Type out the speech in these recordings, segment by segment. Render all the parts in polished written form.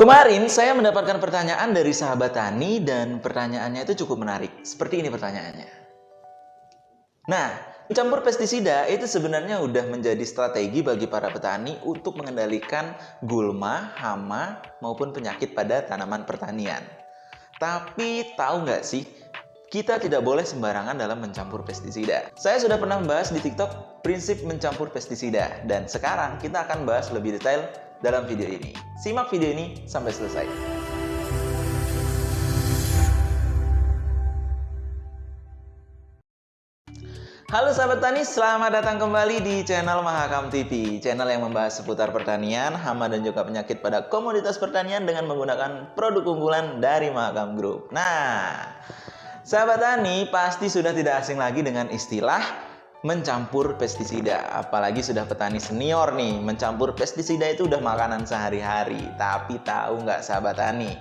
Kemarin saya mendapatkan pertanyaan dari sahabat tani dan pertanyaannya itu cukup menarik. Seperti ini pertanyaannya. Nah, mencampur pestisida itu sebenarnya udah menjadi strategi bagi para petani untuk mengendalikan gulma, hama, maupun penyakit pada tanaman pertanian. Tapi tahu nggak sih, kita tidak boleh sembarangan dalam mencampur pestisida. Saya sudah pernah membahas di TikTok prinsip mencampur pestisida, dan sekarang kita akan bahas lebih detail dalam video ini. Simak video ini sampai selesai. Halo sahabat tani, selamat datang kembali di channel Mahakam TV, channel yang membahas seputar pertanian, hama dan juga penyakit pada komoditas pertanian dengan menggunakan produk unggulan dari Mahakam Group. Nah, sahabat tani pasti sudah tidak asing lagi dengan istilah mencampur pestisida. Apalagi sudah petani senior nih, mencampur pestisida itu udah makanan sehari-hari. Tapi tahu nggak sahabat tani,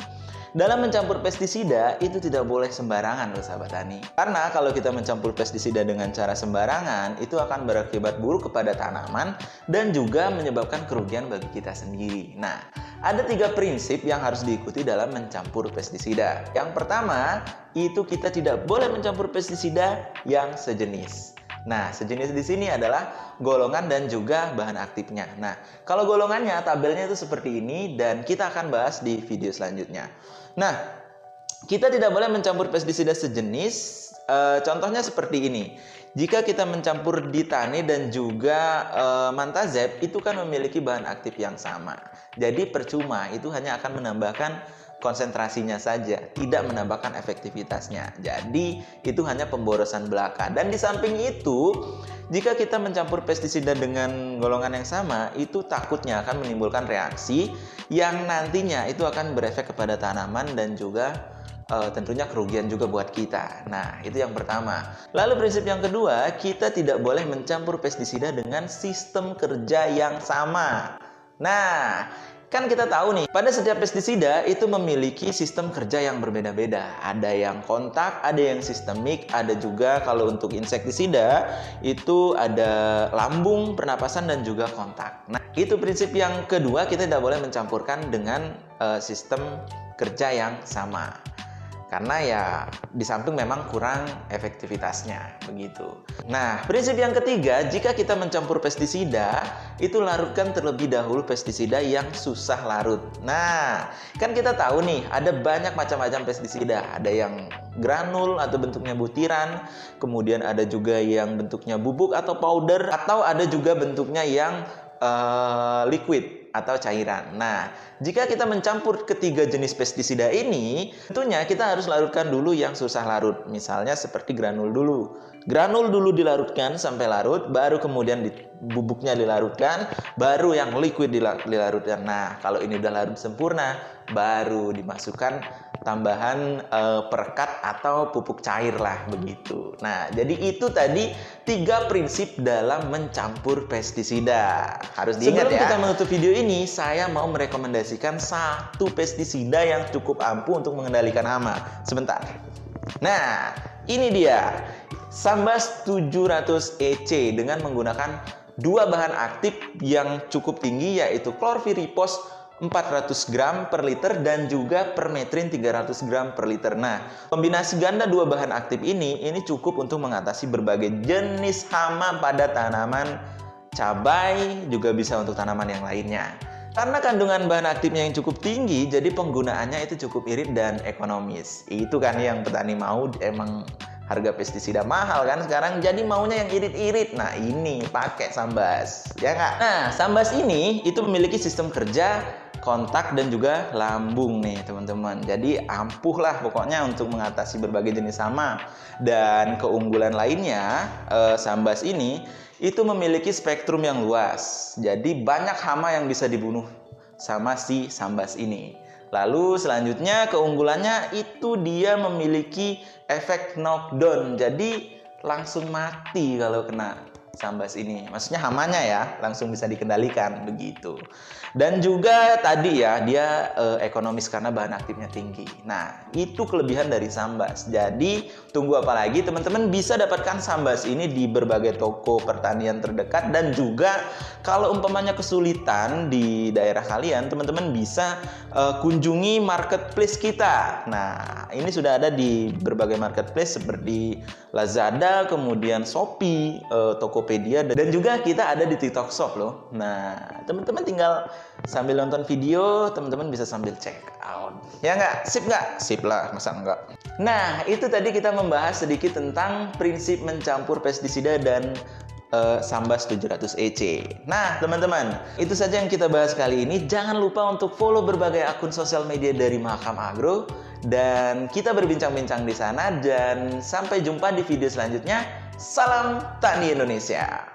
dalam mencampur pestisida itu tidak boleh sembarangan loh sahabat tani. Karena kalau kita mencampur pestisida dengan cara sembarangan, itu akan berakibat buruk kepada tanaman dan juga menyebabkan kerugian bagi kita sendiri. Nah, ada 3 prinsip yang harus diikuti dalam mencampur pestisida. Yang pertama, itu kita tidak boleh mencampur pestisida yang sejenis. Nah, sejenis di sini adalah golongan dan juga bahan aktifnya. Nah, kalau golongannya, tabelnya itu seperti ini dan kita akan bahas di video selanjutnya. Nah, kita tidak boleh mencampur pestisida sejenis. Contohnya seperti ini. Jika kita mencampur ditane dan juga mantazep, itu kan memiliki bahan aktif yang sama. Jadi percuma, itu hanya akan menambahkan konsentrasinya saja, tidak menambahkan efektivitasnya. Jadi itu hanya pemborosan belaka. Dan di samping itu, jika kita mencampur pestisida dengan golongan yang sama, itu takutnya akan menimbulkan reaksi yang nantinya itu akan berefek kepada tanaman dan juga tentunya kerugian juga buat kita. Nah, itu yang pertama. Lalu prinsip yang kedua, kita tidak boleh mencampur pestisida dengan sistem kerja yang sama. Nah, kan kita tahu nih, pada setiap pestisida itu memiliki sistem kerja yang berbeda-beda. Ada yang kontak, ada yang sistemik, ada juga kalau untuk insektisida itu ada lambung, pernapasan, dan juga kontak. Nah, itu prinsip yang kedua, kita tidak boleh mencampurkan dengan sistem kerja yang sama. Karena ya di samping memang kurang efektivitasnya begitu. Nah, prinsip yang ketiga, jika kita mencampur pestisida, itu larutkan terlebih dahulu pestisida yang susah larut. Nah, kan kita tahu nih, ada banyak macam-macam pestisida. Ada yang granul atau bentuknya butiran, kemudian ada juga yang bentuknya bubuk atau powder, atau ada juga bentuknya yang liquid atau cairan. Nah, jika kita mencampur ketiga jenis pestisida ini, tentunya kita harus larutkan dulu yang susah larut. Misalnya seperti granul dulu. Granul dulu dilarutkan sampai larut, baru kemudian bubuknya dilarutkan, baru yang liquid dilarutkan. Nah, kalau ini udah larut sempurna, baru dimasukkan tambahan perekat atau pupuk cair lah begitu. Nah, jadi itu tadi 3 prinsip dalam mencampur pestisida. Harus diingat ya. Sebelum kita menutup video ini, saya mau merekomendasikan 1 pestisida yang cukup ampuh untuk mengendalikan hama. Sebentar. Nah, ini dia. Sambas 700 EC dengan menggunakan 2 bahan aktif yang cukup tinggi, yaitu klorpirifos 400 gram per liter dan juga permetrin 300 gram per liter. Nah, kombinasi ganda 2 bahan aktif ini cukup untuk mengatasi berbagai jenis hama pada tanaman cabai, juga bisa untuk tanaman yang lainnya. Karena kandungan bahan aktifnya yang cukup tinggi, jadi penggunaannya itu cukup irit dan ekonomis. Itu kan yang petani mau, emang harga pestisida mahal kan sekarang, jadi maunya yang irit-irit. Nah, ini pakai Sambas, ya nggak? Nah, Sambas ini itu memiliki sistem kerja kontak dan juga lambung nih teman-teman. Jadi ampuh lah pokoknya untuk mengatasi berbagai jenis hama. Dan keunggulan lainnya, Sambas ini itu memiliki spektrum yang luas. Jadi banyak hama yang bisa dibunuh sama si Sambas ini. Lalu selanjutnya keunggulannya itu dia memiliki efek knockdown. Jadi langsung mati kalau kena Sambas ini. Maksudnya hamanya ya, langsung bisa dikendalikan begitu. Dan juga tadi ya, dia ekonomis karena bahan aktifnya tinggi. Nah, itu kelebihan dari Sambas. Jadi, tunggu apa lagi? Teman-teman bisa dapatkan Sambas ini di berbagai toko pertanian terdekat dan juga kalau umpamanya kesulitan di daerah kalian, teman-teman bisa kunjungi marketplace kita. Nah, ini sudah ada di berbagai marketplace seperti Lazada, kemudian Shopee, Tokopedia, dan juga kita ada di TikTok Shop loh. Nah, teman-teman tinggal sambil nonton video, teman-teman bisa sambil check out. Ya nggak? Sip nggak? Sip lah, masa enggak? Nah, itu tadi kita membahas sedikit tentang prinsip mencampur pestisida dan Sambas 700 EC. Nah, teman-teman, itu saja yang kita bahas kali ini. Jangan lupa untuk follow berbagai akun sosial media dari Mahakam Agro dan kita berbincang-bincang di sana, dan sampai jumpa di video selanjutnya. Salam Tani Indonesia.